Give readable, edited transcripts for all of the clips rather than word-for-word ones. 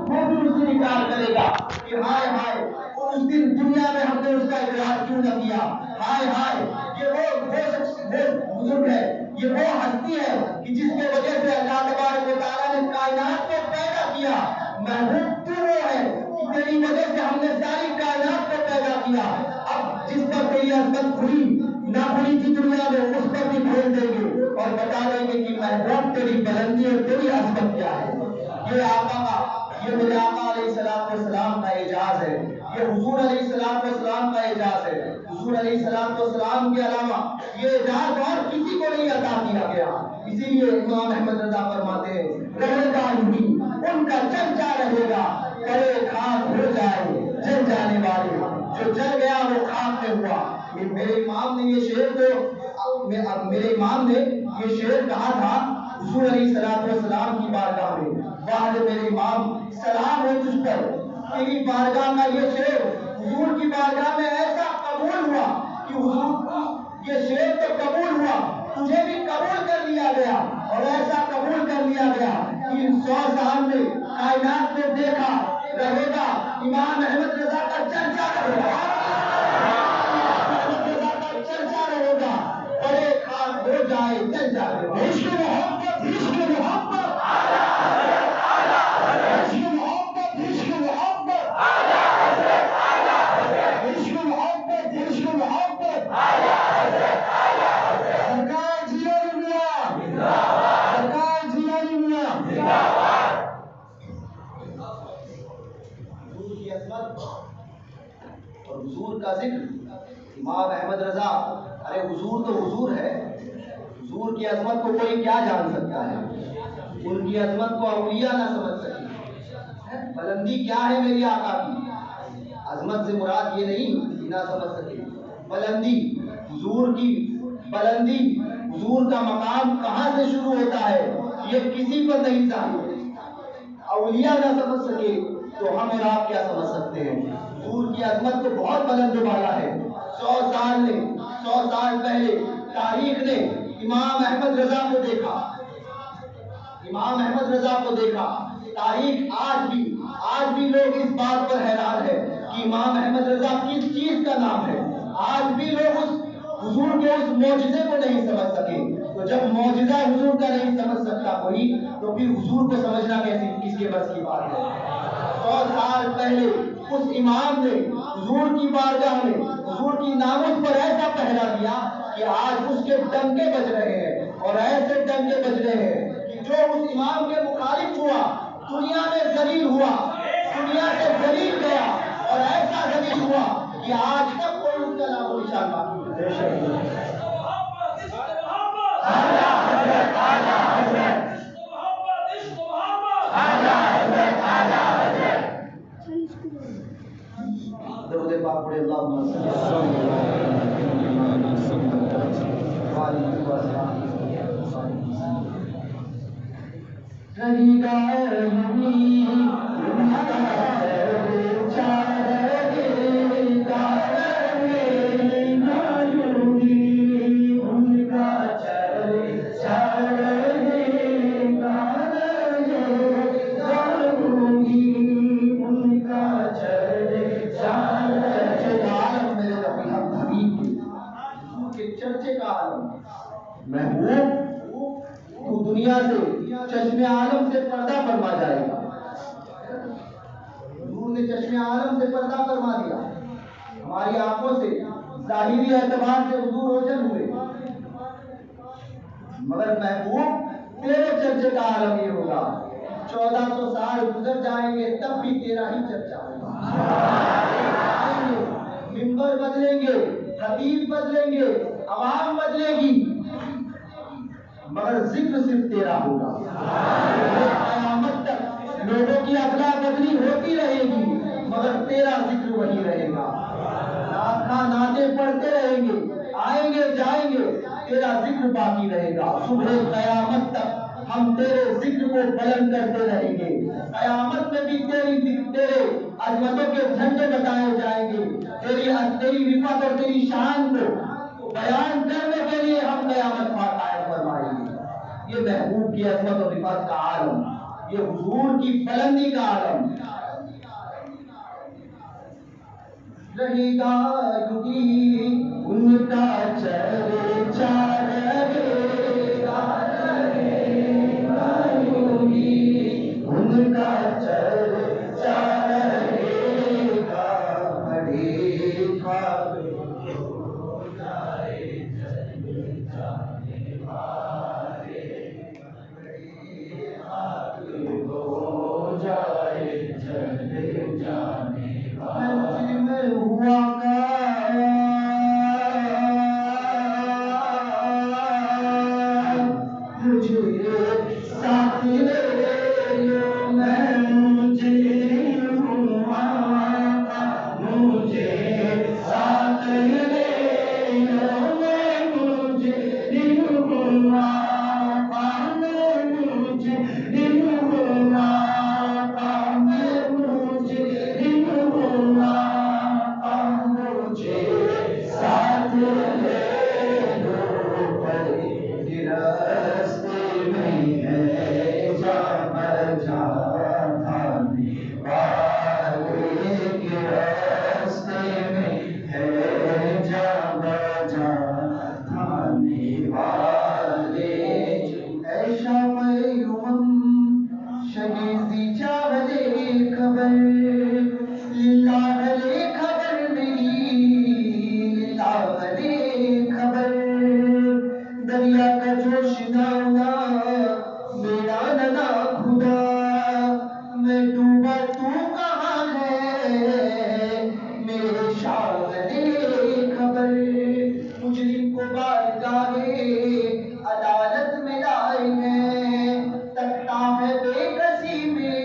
وہ بھی اس سے انکار کرے گا کہ ہائے ہائے اس دن دنیا میں ہم نے اس کا اقرار کیوں نہ کیا، ہائے ہائے یہ وہ بزرگ ہے، یہ وہ ہستی ہے کہ جس کے وجہ سے اللہ تبارک و تعالیٰ نے کائنات کو پیدا کیا، محبوب تو وہ ہے کہ تیری وجہ سے ہم نے ساری کائنات کو پیدا کیا، اب جس پر تیری عظمت کھلی نہ کھلی تھی دنیا میں اس پر بھی کھول دیں گے اور بتا دیں گے کہ محبوب تیری بلندی اور تیری عظمت کیا ہے۔ یہ آقا کا، یہ میرے آقا علیہ السلام کا اعجاز ہے، یہ حضور علیہ السلام کا اعجاز ہے۔ حضور علیہ السلام کے علاوہ یہ اعجاز اور کسی کو نہیں عطا کیا گیا، اسی لیے امام احمد رضا فرماتے ہیں رہے گا یوں ان کا چرچا رہے گا، کرے خاک ہو جائے جل جانے والے، جو جل گیا وہ خاک میں ہوا۔ میرے امام نے یہ شعر کہا تھا حضور علیہ السلام کی بارگاہ میں، بعد میرے امام سلام ہو تجھ پر، تیری بارگاہ کا یہ شعر حضور کی بارگاہ میں ایسا قبول ہوا کہ حضور یہ شعر تو قبول ہوا، تجھے بھی قبول کر لیا گیا، اور ایسا قبول کر لیا گیا کہ ان 100 سال میں کائنات میں دیکھا رہے گا امام احمد رضا کا چرچا رہے گا، احمد رضا کا چرچا رہے گا، بڑے خاک ہو جائے چل جائے۔ عشق محبت عشق محبت عشق محبت عشق محبت عشق محبت عشق محبت سرکار جیلانی میاں، سرکار جیلانی میاں، حضور کی عظمت اور حضور کا ذکر، امام احمد رضا، ارے حضور تو حضور ہے، حضور کی عظمت کو کوئی کیا جان سکتا ہے، ان کی عظمت کو اولیاء نہ سمجھ سکے۔ بلندی کیا ہے میری آقا کی، عظمت سے مراد یہ نہیں کہ نہ سمجھ سکے، بلندی، حضور کی بلندی، حضور کا مقام کہاں سے شروع ہوتا ہے یہ کسی پر نہیں ظاہر، اولیاء نہ سمجھ سکے تو ہم اور آپ کیا سمجھ سکتے ہیں۔ حضور کی عظمت تو بہت بلند و بالا ہے۔ 100 سال پہلے تاریخ نے امام احمد رضا کو دیکھا، امام احمد رضا کو دیکھا، تاریخ آج بھی لوگ اس بات پر حیران ہے کہ امام احمد رضا کس چیز کا نام ہے، آج بھی لوگ اس حضور کے اس معجزے کو نہیں سمجھ سکے، تو جب معجزہ حضور کا نہیں سمجھ سکتا کوئی تو پھر حضور کو سمجھنا کس کے بس کی بات ہے۔ 100 سال پہلے اس امام نے حضور کی بارگاہ میں حضور کی ناموس پر ایسا پہرا دیا کہ آج اس کے ڈنکے بج رہے ہیں، اور ایسے ڈنکے بج رہے ہیں کہ جو اس امام کے مخالف ہوا دنیا میں ذلیل ہوا، دنیا سے ذلیل گیا، اور ایسا ذلیل ہوا کہ آج تک کوئی اس کا نام و نشان باقی نہیں۔ درود پاک پڑھے اللہم صلی محبوب تو دنیا سے چشم عالم سے پردہ فرما جائے گا، حضور نے چشم عالم سے پردہ فرما دیا، ہماری آنکھوں سے ظاہری اعتبار سے حضور اوجھل ہوئے، مگر محبوب تیرے چرچے کا عالم یہ ہوگا، 1400 سال گزر جائیں گے تب بھی تیرا ہی چرچا ہوگا، منبر بدلیں گے، خطیب بدلیں گے، عوام بدلے گی، مگر ذکر صرف تیرا ہوگا، قیامت تک لوگوں کی ادلا بدلی ہوتی رہے گی مگر تیرا ذکر وہی رہے گا، نعتیں پڑھتے رہیں گے، آئیں گے جائیں گے، تیرا ذکر باقی رہے گا، صبح قیامت تک ہم تیرے ذکر کو بلند کرتے رہیں گے، قیامت میں بھی تیرے عظمتوں کے جھنڈے بتائے جائیں گے، تیری رفعت اور تیری شان کو بیان کرنے کے لیے ہم قیامت قائم فرمائیں گے۔ یہ محبوب کی عظمت اور رفعت کا عالم، یہ حضور کی بلندی کا عالم رہے گا یوگی ان کا چرچا رہے گا یوگی ان کا چرچا رہے گا بڑے خواب ہو جائے چل جانے والے بڑے خواب ہو جائے چل جانے والے ہوا مجھے ساتھ لے لو میں مجھے ہوا مجھے ساتھ لے لو میں مجھے ہوا میں مجھے ہوا میں مجھے ہوا مجھے ساتھ لے لو بڑے راستے میں ہے جا جانے والے کے راستے میں ہے جا جانے والے اے شام شگیزی چاولے خبر للہ لے خبر میری للہ لے خبر دریا کا جوش نانا میرا ننا خدا میں ڈوبا تو کہاں ہے میرے شاہ لے خبر مجرم کو بارگاہ عدالت میں لائے ہیں تکتا ہے بے کسی میں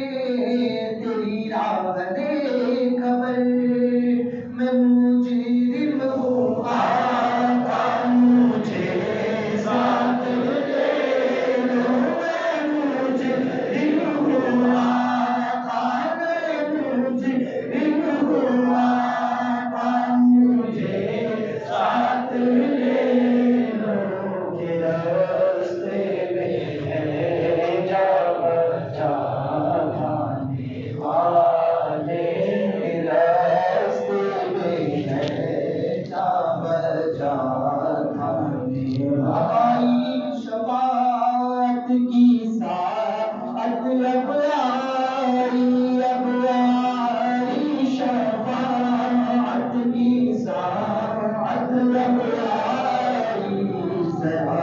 تیری راہ دے خبر میں مجرم ہوں آقا مجھے ساتھ لے لو میں مجرم ہوں آقا میں مجرم ہوں آقا مجھے ساتھ لے لو کہ راستے میں ہے جا جانے والے راستے میں ہے جا جانے والے شفاعت کی ساعت اب آئی شفاعت کی ساعت اب آئی ذرا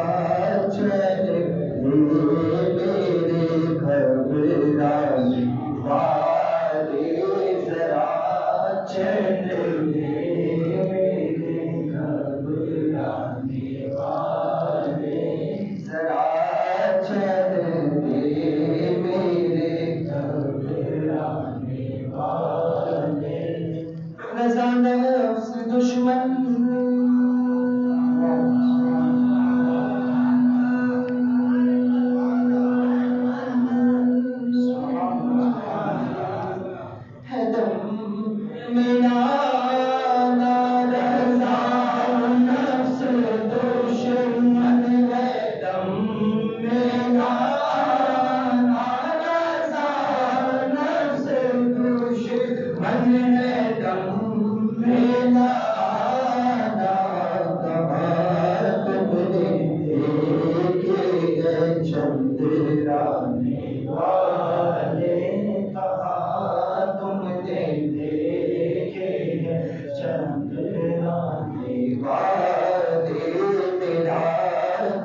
چل میرے گھبرانے والے ذرا چل میرے گھبرانے والے ذرا چل میرے گھبرانے والے رضا نفس دشمن چندرانے والے کہاں تم نے دیکھے ہیں چندرانے والے میرا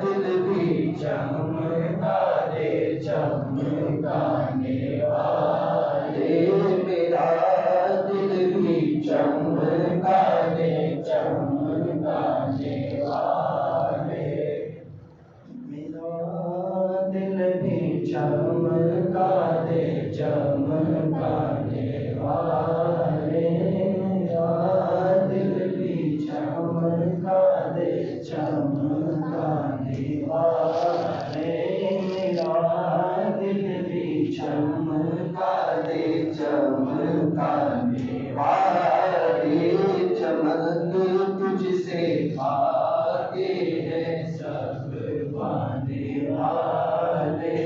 دل بھی چمکا دے چمکانے والے میرا دل بھی چمکا دے چمکانے والے میرا دل بھی چمکا دے چمکانے والے میرا دل بھی چمکا دے چمکانے والے میرا دل بھی چمکا دے چمکانے والے چمک تجھ سے آگے ہے سب پانے والے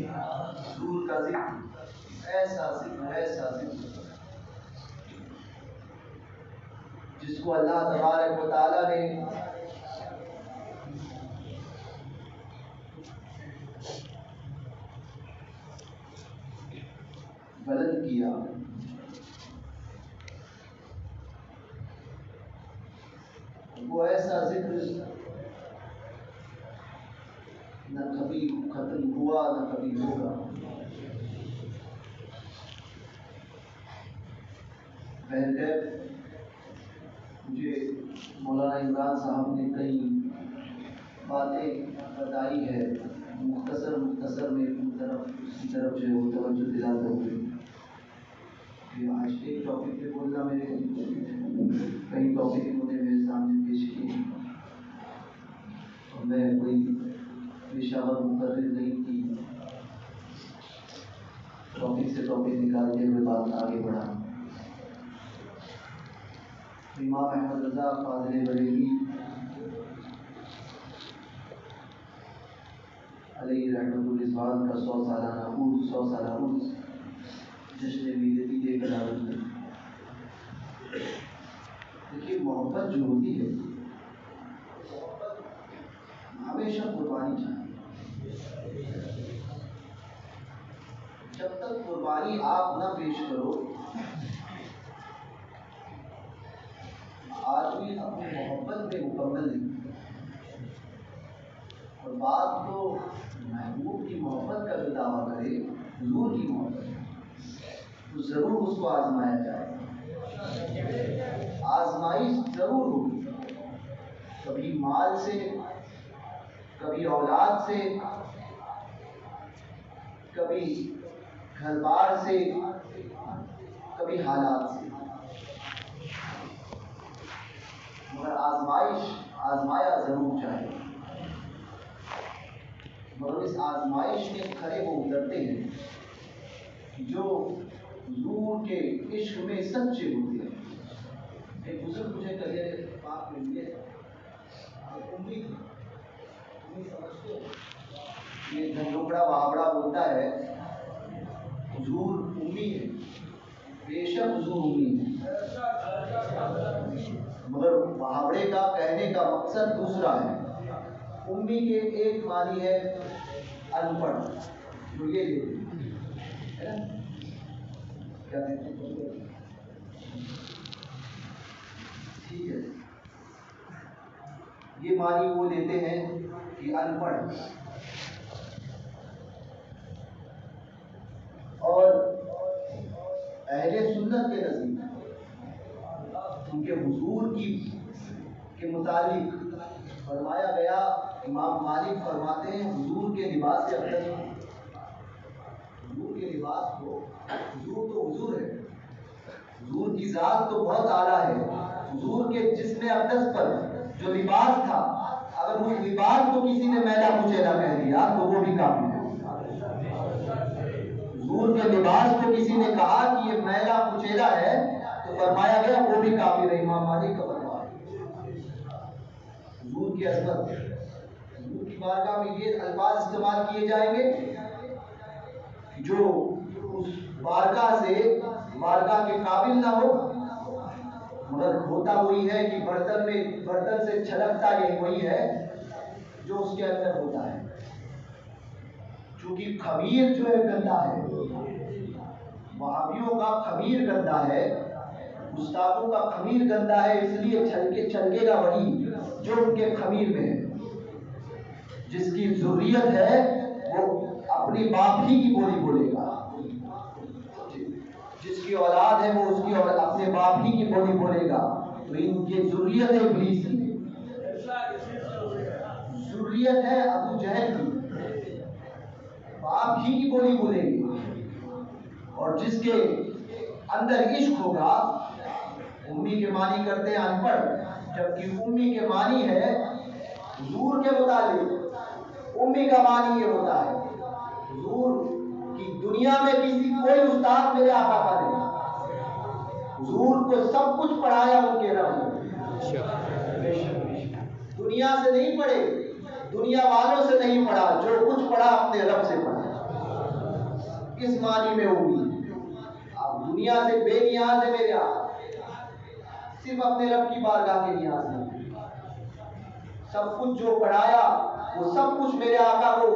حضور کا ذکر ہے ایسا ذکر جس کو اللہ تبارک و تعالیٰ نے بلند کیا. وہ ایسا ذکر نہ کبھی ختم ہوا نہ کبھی ہوگا. مجھے مولانا عمران صاحب نے کئی باتیں بتائی ہے، مختصر میں اس کی طرف جو وہ توجہ دلاتے ہوئے کہ آج ایک ٹاپک پہ بولنا، میں کئی ٹاپک انہوں نے میرے سامنے پیش کیے اور میں کوئی پیشہ ور مقرر نہیں کی، ٹاپک سے ٹاپک نکالتے ہوئے بات آگے بڑھا. امام احمد رضا فاضل بریلوی علیہ رحمۃ الرضوان کا 100 سالہ عرس جشن میلادی دے کر آرزو. دیکھیے محبت جو ہوتی ہے ہمیشہ قربانی چاہیے. جب تک قربانی آپ نہ پیش کرو آدمی اپنی محبت میں مکمل نہیں. اور بات تو محبوب کی محبت کا جو دعویٰ کرے، حضور کی محبت، تو ضرور اس کو آزمایا جائے. آزمائش ضرور ہوگی، کبھی مال سے، کبھی اولاد سے، کبھی گھر بار سے، کبھی حالات سے، مگر آزمایا ضرور چاہیے. مگر اس آزمائش میں کھڑے وہ اترتے ہیں جو حضور کے عشق میں سچے ہوتے ہیں. ایک بزرگ مجھے کہے بات میں یہ امید سمجھتے ہو، یہ دھنجوکڑا وہابڑا بولتا ہے حضور امی ہے. بے شک حضور امی ہے، مگر وہابڑے کا کہنے کا مقصد دوسرا ہے. امی کے ایک معنی ہے ان پڑھ، جو یہ لیتے ہیں کیا کہتے ہیں، ٹھیک ہے، یہ معنی وہ لیتے ہیں کہ ان پڑھ. اور اہل سنت کے نزدیک کیونکہ حضور کے متعلق فرمایا گیا، امام مالک فرماتے ہیں حضور کے لباس سے افضل، حضور کے لباس کو، حضور تو حضور ہے، حضور کی ذات تو بہت اعلیٰ ہے. حضور کے جسم اقدس پر جو لباس تھا، اگر اس لباس کو کسی نے میلا کچیلا کہہ دیا تو وہ بھی کافی ہے. حضور کے لباس کو کسی نے کہا کہ یہ میلا کچیلا ہے تو فرمایا گیا وہ بھی کافی ہے. امام مالک کا فرمان. حضور کی عظمت، حضور کی بارگاہ میں یہ الفاظ استعمال کیے جائیں گے جو اس بارگاہ کے قابل نہ ہو، مگر ہوتا وہی ہے کہ برتن سے چھلکتا یہ وہی ہے جو اس کے اندر ہوتا ہے. چونکہ خمیر جو ہے گندا ہے، وہابیوں کا خمیر گندا ہے، گستاخوں کا خمیر گندا ہے، اس لیے چھلکے گا وہی جو ان کے خمیر میں ہے. جس کی ذریت ہے وہ اپنی باپ ہی کی بولی بولے گا، جس کی اولاد ہے وہ اس کی اپنے باپ ہی کی بولی بولے گا. تو ان کی ذریت ہے ابلیس کی، ذریت ہے ابو جہل کی، باپ ہی کی بولی بولے گی. اور جس کے اندر عشق ہوگا، امی کے معنی کرتے ہیں ان پڑھ، جبکہ امی کے معنی ہے حضور کے متعلق امی کا معنی یہ ہوتا ہے حضور کی دنیا میں کوئی استاد میرے آقا کا نہیں، حضور کو سب کچھ پڑھایا ان کے رب نے. دنیا سے نہیں پڑھے، دنیا والوں سے نہیں پڑھا، جو کچھ پڑھا اپنے رب سے پڑھا. اس معنی میں امی. دنیا سے بے نیاز ہے میرے آقا، صرف اپنے رب کی بارگاہ کے نیاز نہیں۔ سب کچھ جو پڑھایا وہ سب کچھ میرے آقا کو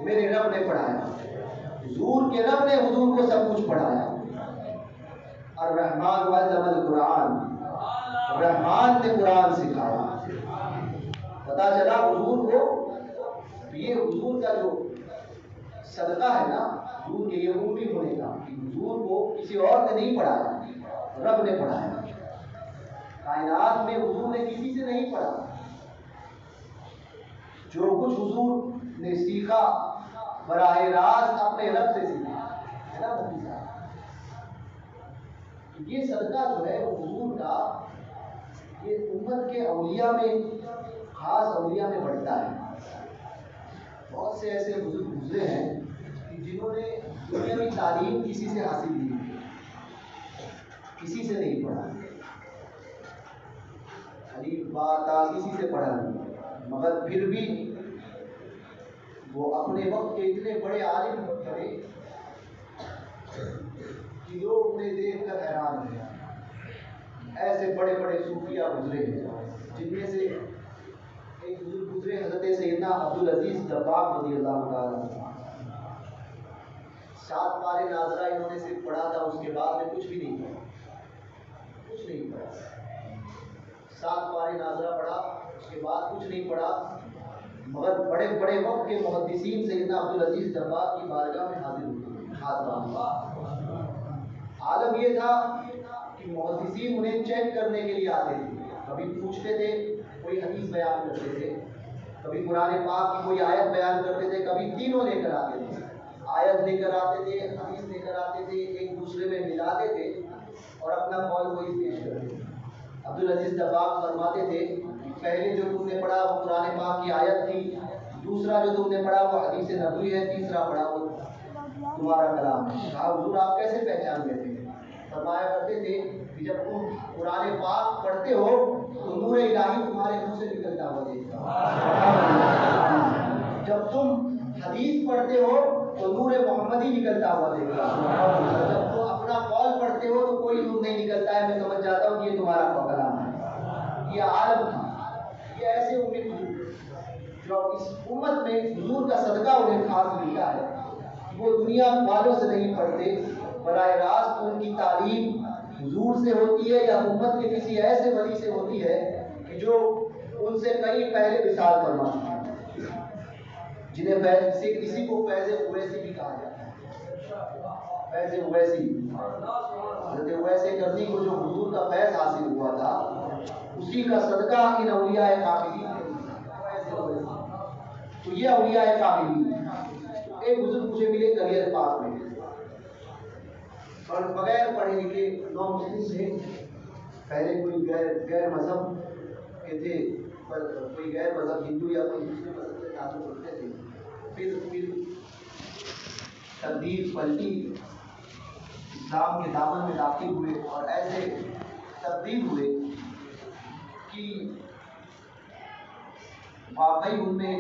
میرے رب نے پڑھایا، حضور کے رب نے حضور کو سب کچھ پڑھایا۔ الرحمن علم القرآن، رحمان نے قرآن سکھایا۔ پتا چلا حضور کو، یہ حضور کا جو صدقہ ہے نا، حضور کے یہ امتی ہونے کا، حضور کو کسی اور نے نہیں پڑھایا، رب نے پڑھایا۔ کائنات میں حضور نے کسی سے نہیں پڑھا، جو کچھ حضور نے سیکھا براہ راست اپنے رب سے سیکھا ہے نا مفتی صاحب۔ یہ صدقہ جو ہے حضور کا، یہ امت کے اولیاء میں، خاص اولیاء میں بڑھتا ہے۔ بہت سے ایسے بزرگ گزرے ہیں جنہوں نے دنیاوی تعلیم کسی سے حاصل نہیں، کسی سے نہیں پڑھا، الف با تا کسی سے پڑھا نہیں، مگر پھر بھی وہ اپنے وقت کے اتنے بڑے عالم بنے کہ لوگ انہیں دیکھ کر حیران ہوئے۔ ایسے بڑے بڑے صوفیاء گزرے ہیں، جن میں سے ایک بزرگ گزرے حضرت سیدنا عبدالعزیز دباغ رضی اللہ تعالیٰ عنہ۔ 7 پارے ناظرہ انہوں نے صرف پڑھا تھا، اس کے بعد میں کچھ بھی نہیں پڑھا، کچھ نہیں پڑھا۔ 7 پارے ناظرہ پڑھا، اس کے بعد کچھ نہیں پڑھا، مگر بڑے بڑے وقت کے محدثین سیدنا عبدالعزیز دباغ کی بارگاہ میں حاضر ہوئے، عالم یہ تھا کہ محدثین انہیں چیک کرنے کے لیے آتے تھے، کبھی پوچھتے تھے، کوئی حدیث بیان کرتے تھے، کبھی قرآن پاک کی کوئی آیت بیان کرتے تھے، کبھی تینوں لے کر آتے تھے، آیت لے کر آتے تھے، حدیث لے کر آتے تھے، ایک دوسرے میں ملاتے تھے اور اپنا قول وہی پیش کرتے تھے۔ عبدالعزیز دباغ فرماتے تھے، پہلے جو تم نے پڑھا وہ قرآن پاک کی آیت تھی، دوسرا جو تم نے پڑھا وہ حدیث نبوی ہے، تیسرا پڑھا وہ تمہارا کلام ہے۔ کہا حضور آپ کیسے پہچان لیتے ہیں؟ فرمایا کرتے تھے کہ جب تم قرآن پاک پڑھتے ہو تو نور الہی تمہارے منہ سے نکلتا ہوا دیکھتا ہوں، جب تم حدیث پڑھتے ہو تو نور محمدی نکلتا ہوا دیکھتا ہوں، جب تم اپنا قول پڑھتے ہو تو کوئی نور نہیں نکلتا ہے، میں سمجھ جاتا ہوں کہ یہ تمہارا کلام ہے۔ یہ عالم تھا، یہ ایسے امید جو اس امت میں حضور کا صدقہ انہیں خاص ملتا ہے، وہ دنیا والوں سے نہیں پڑھتے، براہ راست ان کی تعلیم حضور سے ہوتی ہے یا امت کے کسی ایسے ولی سے ہوتی ہے کہ جو ان سے کہیں پہلے وصال فرما چکے ہیں، جنہیں فیض سے کسی کو فیض اویسی بھی کہا جاتا ہے۔ فیض اویسی، حضرت اویس کرنی کو جو حضور کا فیض حاصل ہوا تھا، اسی کا صدقہ ان اولیاء کاملین نے دیا۔ تو یہ اولیاء کاملین، ایک بزرگ مجھے ملے کلیئر پاک میں، اور بغیر پڑھے لکھے نو مسلم تھے، پہلے کوئی غیر مذہب کے تھے، کوئی غیر مذہب ہندو یا کوئی دوسرے مذہب سے تعلق رکھتے تھے، پھر تبدیل پلٹی، اسلام کے دامن میں داخل ہوئے اور ایسے تبدیل ہوئے کہ واقعی ان میں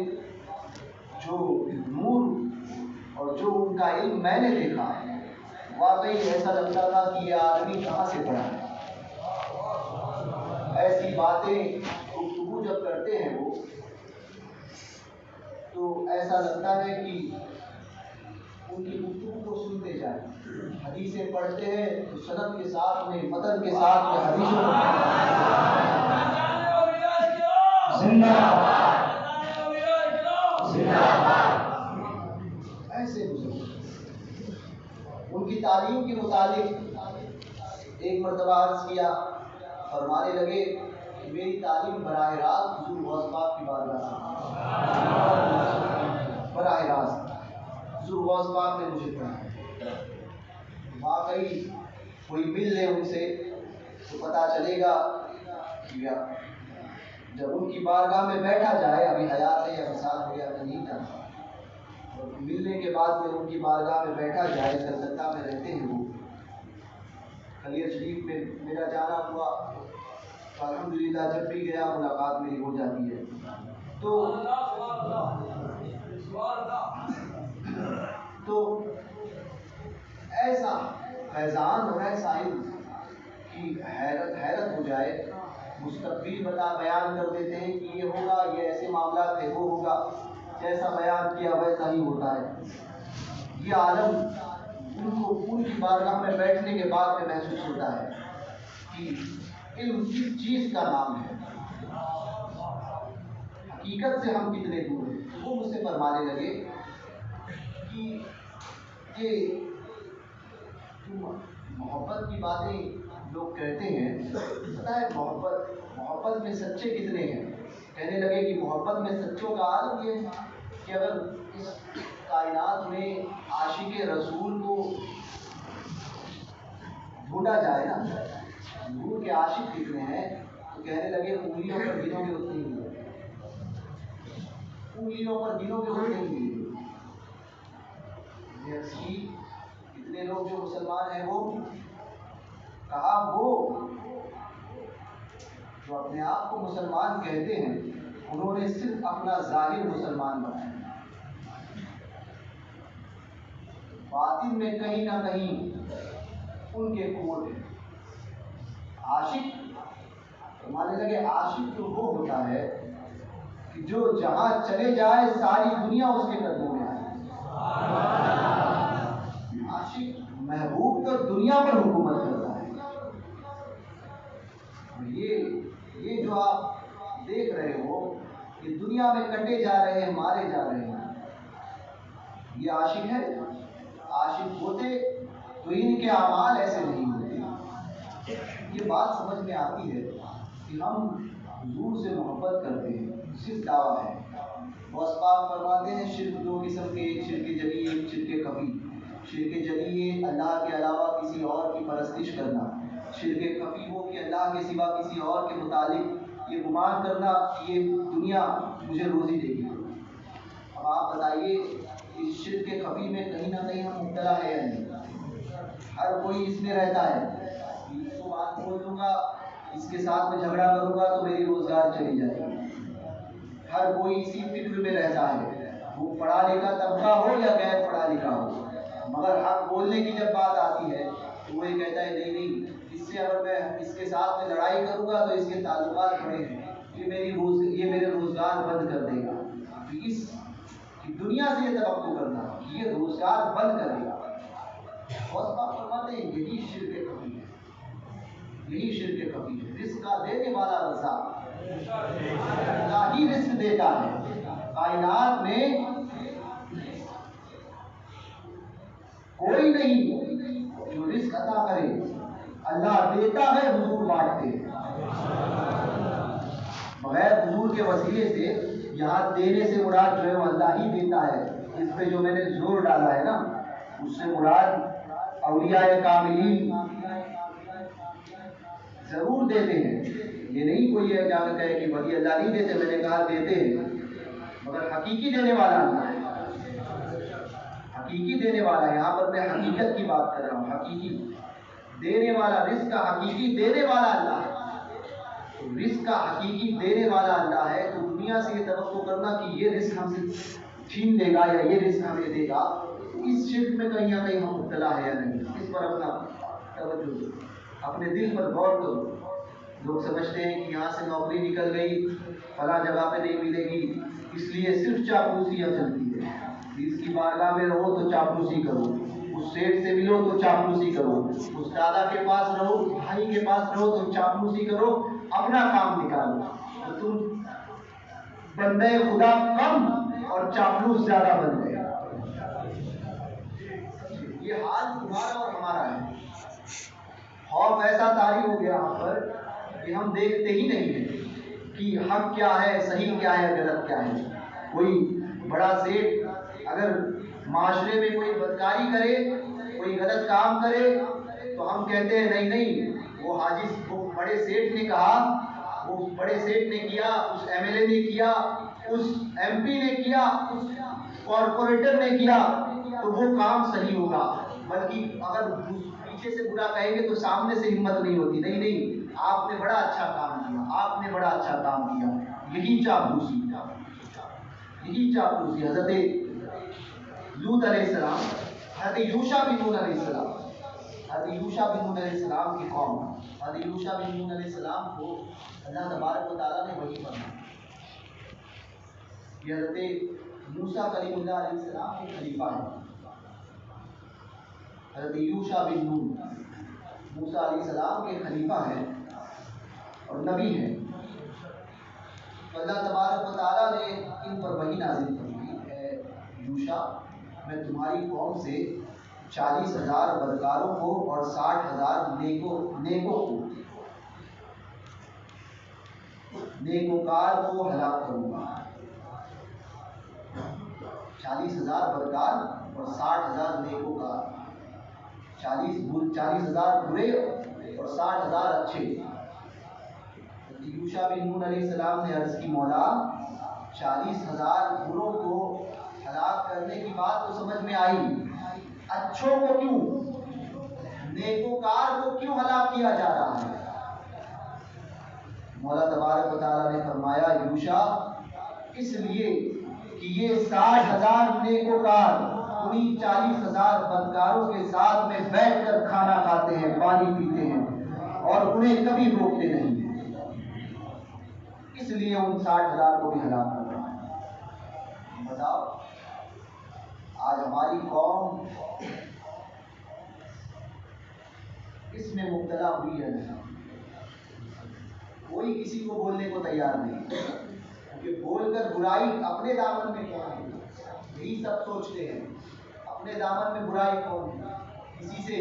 جو نور اور جو ان کا علم میں نے دیکھا، واقعی ایسا لگتا تھا کہ یہ آدمی کہاں سے پڑھا ہے۔ ایسی باتیں گفتگو جب کرتے ہیں وہ، تو ایسا لگتا ہے کہ ان کی گفتگو کو سنتے جائیں، حدیثیں پڑھتے ہیں تو سند کے ساتھ میں، متن کے ساتھ میں حدیثوں ایسے بزرگ ان کی تعلیم کے متعلق ایک مرتبہ عرض کیا، فرمانے لگے کہ میری تعلیم براہ راست حضور غوث پاک کی بارگاہ سے، براہ راست حضور غوث پاک نے مجھے پڑھایا۔ واقعی کوئی مل لے ان سے تو پتہ چلے گا کہ جب ان کی بارگاہ میں بیٹھا جائے، ابھی حیات ہے یا وصال ہو گیا میں نہیں جانتا، ملنے کے بعد میں ان کی بارگاہ میں بیٹھا جائے، کلکتہ میں رہتے ہیں وہ، کلیئر شریف میں میرا جانا ہوا، الحمدللہ جب بھی گیا ملاقات میری ہو جاتی ہے۔ تو ایسا فیضان ہو رہا ہے صاحب کی حیرت ہو جائے، مستقبل بیان کر دیتے ہیں کہ یہ ہوگا، یہ ایسے معاملات ہے، وہ ہوگا، جیسا بیان کیا ویسا ہی ہوتا ہے۔ یہ عالم ان کی بارگاہ میں بیٹھنے کے بعد میں محسوس ہوتا ہے کہ علم کس چیز کا نام ہے، حقیقت سے ہم کتنے دور ہیں۔ وہ مجھ سے فرمانے لگے کہ یہ محبت کی باتیں لوگ کہتے ہیں، پتہ ہے محبت میں سچے کتنے ہیں؟ کہنے لگے کہ محبت میں سچوں کا عالم یہ ہے کہ اگر اس کائنات میں عاشق رسول کو ڈھونڈا جائے نا، حضور کے عاشق کتنے ہیں، تو کہنے لگے انگلیوں پر گنوں کے اتنے ہی ہیں، انگلیوں پر گنوں کے اتنے ہی ہیں۔ کتنے لوگ جو مسلمان ہیں، وہ کہا وہ جو اپنے آپ کو مسلمان کہتے ہیں، انہوں نے صرف اپنا ظاہر مسلمان بنایا، باطن میں کہیں نہ کہیں ان کے کھوٹ ہیں۔ عاشق ماننے لگے، عاشق تو وہ ہوتا ہے کہ جو جہاں چلے جائے ساری دنیا اس کے قدموں میں آئے۔ عاشق محبوب تو دنیا پر حکومت کرتا ہے۔ یہ جو آپ دیکھ رہے ہو کہ دنیا میں کٹے جا رہے ہیں، مارے جا رہے ہیں، یہ عاشق ہے۔ عاشق ہوتے تو ان کے اعمال ایسے نہیں ہوتے۔ یہ بات سمجھ میں آتی ہے کہ ہم حضور سے محبت کرتے ہیں، صرف دعویٰ ہے۔ وہ اسباب فرماتے ہیں شرک دو قسم کے، ایک شرک جلی، ایک شرک خفی۔ شرک جلی ہے اللہ کے علاوہ کسی اور کی پرستش کرنا، شرک خفی ہو کہ اللہ کے سوا کسی اور کے متعلق یہ گمان کرنا کہ یہ دنیا مجھے روزی دے گی۔ اب آپ بتائیے اس شرک خفی میں کہیں نہ کہیں ہم مبتلا ہے یا نہیں؟ ہر کوئی اس میں رہتا ہے، اس کو بات بول دوں گا، اس کے ساتھ میں جھگڑا کروں گا تو میری روزگار چلی جائے گی۔ ہر کوئی اسی فکر میں رہتا ہے، وہ پڑھا لکھا طبقہ ہو یا غیر پڑھا لکھا ہو، مگر حق بولنے کی جب بات آتی ہے تو وہ یہ کہتا ہے نہیں، اس سے اگر میں اس کے ساتھ میں لڑائی کروں گا تو اس کے تعلقات بڑے ہیں، یہ میرے روزگار بند کر دے گا۔ اس دنیا سے یہ توقع کرنا کہ یہ روزگار بند کرے گا، بہت بات فرماتے ہیں یہی شرک خفی ہے، یہی شرک خفی ہے۔ رزق کا دینے والا رزاق، اللہ ہی رزق دیتا ہے۔ کائنات میں کوئی نہیں جو رزق عطا کرے، اللہ دیتا ہے، حضور بانٹتے ہیں۔ بغیر حضور کے وسیلے سے یہاں دینے سے مراد جو ہے وہ اللہ ہی دیتا ہے۔ اس پہ جو میں نے زور ڈالا ہے نا، اس سے مراد اولیاء کاملین ضرور دیتے ہیں، یہ نہیں کوئی ہے جا کے کہے کہ ولی اللہ نہیں دیتے، میں نے کہا دیتے ہیں، مگر حقیقی دینے والا اللہ ہے، حقیقی دینے والا۔ یہاں پر میں حقیقت کی بات کر رہا ہوں، حقیقی دینے والا، رزق کا حقیقی دینے والا اللہ ہے۔ رزق کا حقیقی دینے والا اللہ ہے، تو دنیا سے یہ توقع کرنا کہ یہ رزق ہم سے چھین لے گا یا یہ رزق ہمیں دے گا، اس شرک میں کہیں نہ کہیں ہم مبتلا ہے یا نہیں، اس پر اپنا توجہ دو، اپنے دل پر غور کرو۔ لوگ سمجھتے ہیں کہ یہاں سے نوکری نکل گئی، فلاں جگہ پہ نہیں ملے گی، اس لیے صرف چاپلوسی اب چلتی ہے۔ اس کی بارگاہ میں رہو تو چاپلوسی کرو، اس سیٹ سے ملو تو چاپلوسی کرو، اس دادا کے پاس رہو، بھائی کے پاس رہو تو چاپلوسی کرو، اپنا کام نکالو۔ تو تم بندے خدا کم اور چاپلوس زیادہ بن گئے۔ یہ حال تمہارا اور ہمارا ہے۔ خوف ایسا طاری ہو گیا ہم پر کہ ہم دیکھتے ہی نہیں ہیں کہ حق کیا ہے، صحیح کیا ہے، غلط کیا ہے۔ کوئی بڑا سیٹ اگر معاشرے میں کوئی بدکاری کرے، کوئی غلط کام کرے تو ہم کہتے ہیں نہیں، وہ حاجی، وہ بڑے سیٹ نے کہا، وہ بڑے سیٹ نے کیا، اس ایم ایل اے نے کیا، اس ایم پی نے کیا، اس کارپوریٹر نے کیا تو وہ کام صحیح ہوگا۔ بلکہ اگر پیچھے سے برا کہیں گے تو سامنے سے ہمت نہیں ہوتی، نہیں، آپ نے بڑا اچھا کام کیا، آپ نے بڑا اچھا کام کیا۔ یہی چاپلوسی، یہی چاپلوسی۔ حضرت لوط علیہ السلام، حضرت یوشع بن نون علیہ السلام، حضرت یوشع بن نون علیہ السلام کی قوم، حضرت یوشع بن نون علیہ السلام کو اللہ تبارک و تعالیٰ نے وحی فرمایا کہ حضرت موسیٰ کلیم اللہ علیہ السلام کے خلیفہ ہیں۔ حضرت یوشع بن نون موسیٰ علیہ السلام کے خلیفہ ہیں اور نبی ہیں۔ تو اللہ تبارک و تعالیٰ نے ان پر وحی نازل فرمائی، اے یوشع میں تمہاری قوم سے 40,000 بدکاروں کو اور 60,000 نیکوکار کو ہلاک کروں گا۔ 40,000 بدکار اور 60,000 نیکوکار، 40,000 برے اور 60,000 اچھے۔ یوشع بن نون علیہ السلام نے عرض کی مولا 40,000 بروں کو ہلاک کرنے کی بات تو سمجھ میں آئی، اچھوں کو کیوں، نیکوکار کو کیوں ہلاک کیا جا رہا ہے؟ مولا تبارک و تعالیٰ نے فرمایا یوشع اس لیے کہ یہ 60,000 نیکوکار انہیں 40,000 بدکاروں کے ساتھ میں بیٹھ کر کھانا کھاتے ہیں، پانی پیتے ہیں اور انہیں کبھی روکتے نہیں، اس لیے ان 60,000 کو بھی ہلاک کر رہا ہے۔ بتاؤ آج ہماری قوم اس میں مبتلا ہوئی ہے نہیں، کوئی کسی کو بولنے کو تیار نہیں، کیونکہ بول کر برائی اپنے دامن میں کون ہے، یہی سب سوچتے ہیں اپنے دامن میں برائی کون ہے، کسی سے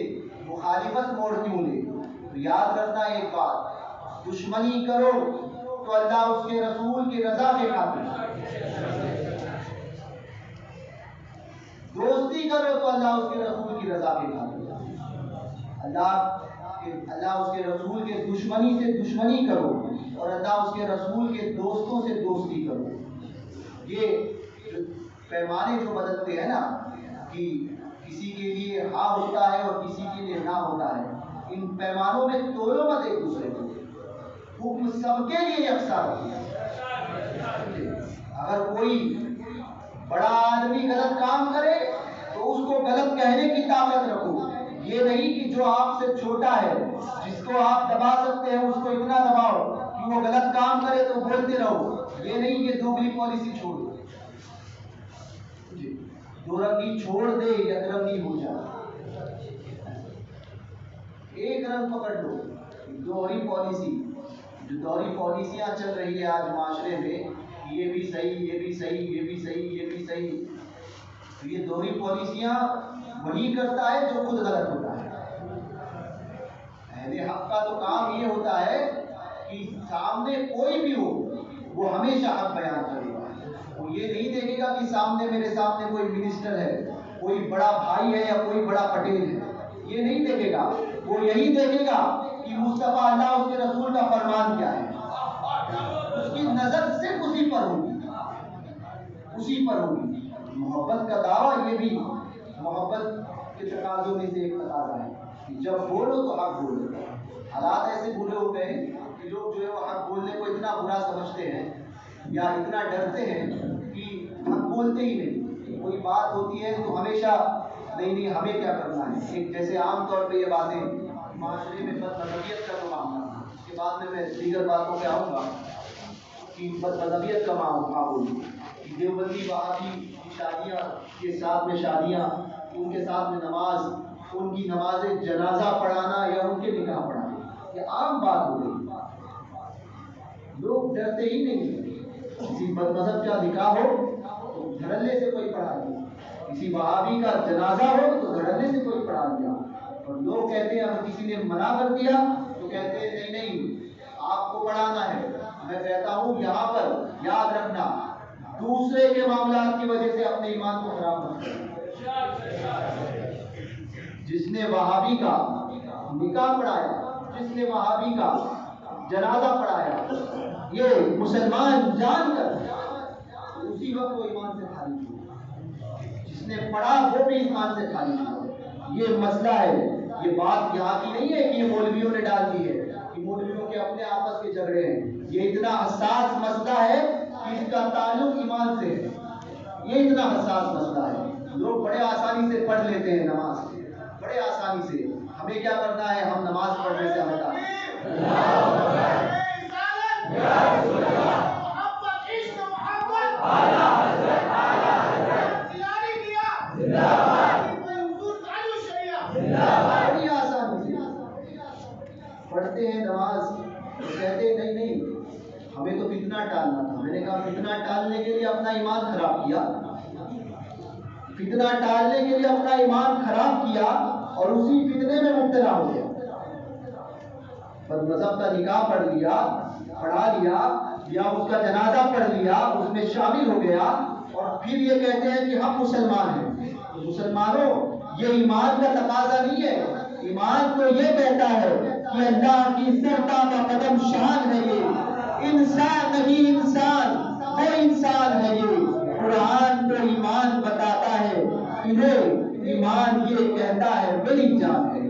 مخالفت موڑ کیوں لے۔ تو یاد رکھنا ایک بات، دشمنی کرو تو اللہ اس کے رسول کی رضا کے خاطر، دوستی کرو تو اللہ اس کے رسول کی رضا کے خاطر، اللہ اس کے رسول کے دشمنی سے دشمنی کرو اور اللہ اس کے رسول کے دوستوں سے دوستی کرو۔ یہ پیمانے جو بدلتے ہیں نا کہ کسی کے لیے ہاں ہوتا ہے اور کسی کے لیے نہ ہوتا ہے، ان پیمانوں میں تولو مت ایک دوسرے کو، حکم سب کے لیے یکساں ہوتی ہے۔ اگر کوئی بڑا آدمی غلط کام کرے تو اس کو غلط کہنے کی طاقت رکھو، یہ نہیں کہ جو آپ سے چھوٹا ہے جس کو آپ دبا سکتے ہیں اس کو اتنا دباؤ کہ وہ غلط کام کرے تو بولتے رہو، یہ نہیں، یہ دوگلی پالیسی چھوڑ دو، دو رنگی چھوڑ دے یک رنگی ہو جائے، ایک رنگ پکڑ لو۔ دوہری پالیسی، جو دوہری پالیسیاں چل رہی ہے آج معاشرے میں، یہ بھی صحیح، یہ بھی صحیح، یہ بھی صحیح، یہ بھی صحیح، تو یہ دوہری پالیسیاں وہی کرتا ہے جو خود غلط ہوتا ہے۔ اہل حق کا تو کام یہ ہوتا ہے کہ سامنے کوئی بھی ہو وہ ہمیشہ حق بیان کرے گا، وہ یہ نہیں دیکھے گا کہ سامنے میرے سامنے کوئی منسٹر ہے، کوئی بڑا بھائی ہے یا کوئی بڑا پٹیل ہے، یہ نہیں دیکھے گا، وہ یہی دیکھے گا کہ مصطفیٰ اللہ اس کے رسول کا فرمان کیا ہے، اس کی نظر صرف اسی پر ہوگی، اسی پر ہوگی۔ محبت کا دعویٰ یہ بھی محبت کے تقاضوں میں سے ایک تقاضا ہے کہ جب بولو تو حق بولو۔ حالات ایسے برے ہو گئے کہ لوگ جو ہے وہ حق بولنے کو اتنا برا سمجھتے ہیں یا اتنا ڈرتے ہیں کہ حق بولتے ہی نہیں، کوئی بات ہوتی ہے تو ہمیشہ نہیں ہمیں کیا کرنا ہے، ایک جیسے عام طور پہ یہ باتیں معاشرے میں بد مذہبیت کا تو معاملہ، اس کے بعد میں دیگر باتوں پہ آؤں گا کہ بد مذہبیت کا معامول، دیوبندی وہابی کی شادیاں کے ساتھ میں شادیاں، ان کے ساتھ میں نماز، ان کی نماز جنازہ پڑھانا یا ان کے نکاح پڑھانا، یہ عام بات ہو گئی، لوگ ڈرتے ہی نہیں، کسی بد مذہب کا نکاح ہو تو دھڑلے سے کوئی پڑھا دیا، کسی وہابی کا جنازہ ہو تو دھڑلے سے کوئی پڑھا دیا، اور لوگ کہتے ہیں اگر کسی نے منع کر دیا تو کہتے ہیں نہیں آپ کو پڑھانا ہے۔ میں کہتا ہوں یہاں پر یاد رکھنا، دوسرے کے معاملات کی وجہ سے اپنے ایمان کو خراب مت کرنا۔ جس نے وہابی کا نکاح پڑھایا، جس نے وہابی کا جنازہ پڑھایا، یہ مسلمان جان کر اسی وقت وہ ایمان سے خارج ہوا، جس نے پڑھا وہ بھی ایمان سے خارج ہوا۔ یہ مسئلہ ہے، یہ بات یہاں کی نہیں ہے کہ یہ مولویوں نے ڈال دی ہے، کہ مولویوں کے اپنے آپس کے جھگڑے ہیں، یہ اتنا حساس مسئلہ ہے کہ اس کا تعلق ایمان سے ہے، یہ اتنا حساس مسئلہ ہے۔ لوگ بڑے آسانی سے پڑھ لیتے ہیں نماز، بڑے آسانی سے، ہمیں کیا کرنا ہے؟ ہم نماز پڑھنے سے ہٹا بڑی آسان ہوتی ہے. پڑھتے ہیں نماز، کہتے ہیں نہیں نہیں ہمیں تو فتنہ ٹالنا تھا. میں نے کہا فتنہ ٹالنے کے لیے اپنا ایمان خراب کیا، فتنہ ٹالنے کے لیے اپنا ایمان خراب کیا اور اسی فتنے میں مبتلا ہو گیا. پر مذہب کا نکاح پڑھ لیا، پڑھا لیا، یا اس کا جنازہ پڑھ لیا، اس میں شامل ہو گیا اور پھر یہ کہتے ہیں کہ ہم مسلمان ہیں. مسلمانوں، یہ ایمان کا تقاضا نہیں ہے. ایمان تو یہ کہتا ہے کہ اللہ کی سرتا کا قدم شان ہے، یہ انسان نہیں انسان، وہ انسان ہے. یہ قرآن تو ایمان بتاتا ہے، انہیں ایمان یہ کہتا ہے میری جان ہے.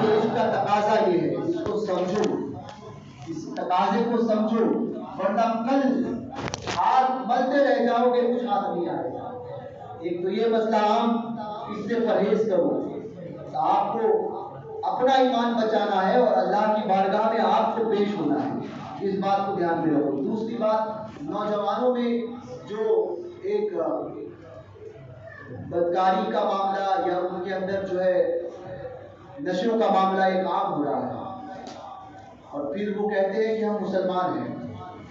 اس کا تقاضا یہ ہے، اس کو سمجھو، اس تقاضے کو سمجھو، ورنہ کل ہاتھ ملتے رہ جاؤ گے، کچھ ہاتھ نہیں آئے گا. ایک تو یہ مسئلہ عام، اس سے پرہیز کرو. آپ کو اپنا ایمان بچانا ہے اور اللہ کی بارگاہ میں آپ کو پیش ہونا ہے. اس بات کو دھیان میں رکھو. دوسری بات، نوجوانوں میں جو ایک بدکاری کا معاملہ یا ان کے اندر جو ہے نشوں کا معاملہ ایک عام ہو رہا ہے، اور پھر وہ کہتے ہیں کہ ہم مسلمان ہیں.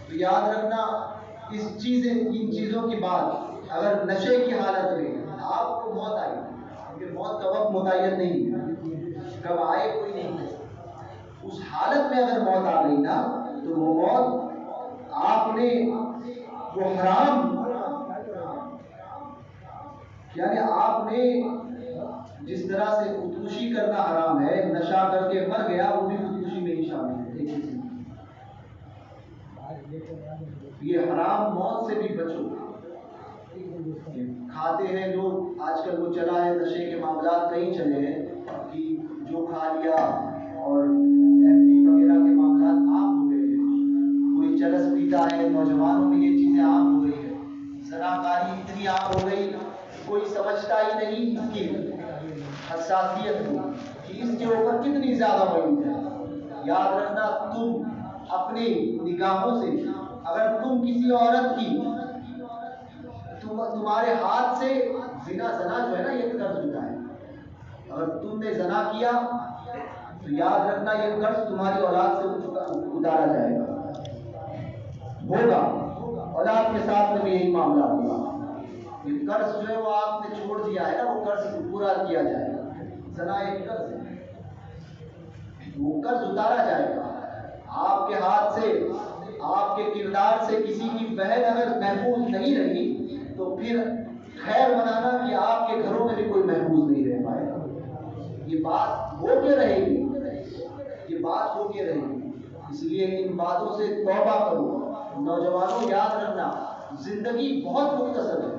تو یاد رکھنا ان چیزوں کی بات، اگر نشے کی حالت میں آپ کو موت آئی، کیونکہ موت کا وقت متعین نہیں ہے، کب آئے کوئی نہیں ہے، اس حالت میں اگر موت آ گئی نا تو وہ موت آپ نے وہ حرام، یعنی آپ نے جس طرح سے خودکشی کرنا حرام ہے، نشہ کر کے مر گیا، وہ بھی خودکشی میں ہی شامل ہے. یہ حرام موت سے بھی بچو. کھاتے ہیں لوگ، آج کل وہ چلا ہے نشے کے معاملات کہیں چلے ہیں کہ جو کھا لیا اور ایم پی وغیرہ کے معاملات عام ہو گئے ہیں. کوئی چرس پیتا ہے، نوجوانوں میں یہ چیزیں عام ہو گئی ہیں. زناکاری اتنی عام ہو گئی، کوئی سمجھتا ہی نہیں اس کی حساسیت کو کہ اس کے اوپر کتنی زیادہ وعید ہے. یاد رکھنا، تم اپنی نگاہوں سے اگر تم کسی عورت کی، تمہارے ہاتھ سے زنا جو ہے نا، یہ قرض ہوتا ہے. اگر تم نے زنا کیا تو یاد رکھنا یہ قرض تمہاری اولاد سے اتارا جائے گا، ہوگا. اولاد کے ساتھ میں بھی یہی معاملہ ہوگا. یہ قرض جو ہے وہ آپ نے چھوڑ دیا ہے نا، وہ قرض پورا کیا جائے گا. زنا ایک قرض ہے، وہ قرض اتارا جائے گا. آپ کے ہاتھ سے، آپ کے کردار سے کسی کی بہن اگر محفوظ نہیں رہی تو پھر خیر منانا کہ آپ کے گھروں میں بھی کوئی محفوظ نہیں رہ پائے گا. یہ بات ہو کے رہے گی، یہ بات ہو کے رہے گی. اس لیے ان باتوں سے توبہ کرو. نوجوانوں، یاد رکھنا زندگی بہت مختصر ہے.